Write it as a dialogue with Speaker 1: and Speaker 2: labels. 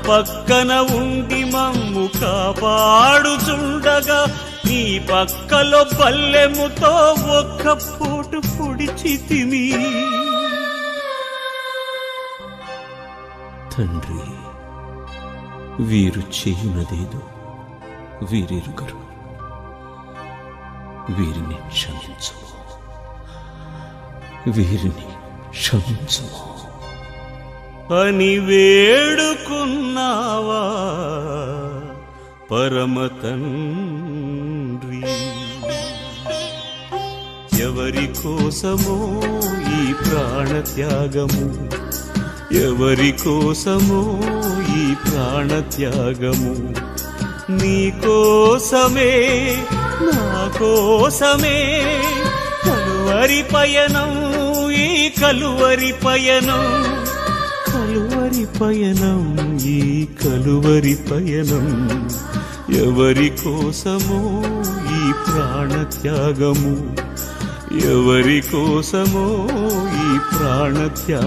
Speaker 1: పక్కన ఉండి మమ్ము కాపాడుచుండగా నీ పక్కలో బల్లెముతో ఒక్క పోటు పొడిచి తిని. తండ్రి, వీరు చేయునదేదో వీరెరుగరు, వీరిని క్షమించుము, వీరిని క్షమించుము అని వేడుకున్నావా పరమ తండ్రి. ఎవరి కోసమో ఈ ప్రాణత్యాగము, ఎవరి కోసమో ఈ ప్రాణత్యాగము, నీ కోసమే నా కోసమే. కలువరి పయనం, ఈ కలువరి పయనం, కలువరి పయనం, ఈ కలువరి పయనం. ఎవరి కోసమో ఈ ప్రాణత్యాగము, ఎవరి కోసమో ఈ ప్రాణత్యాగము.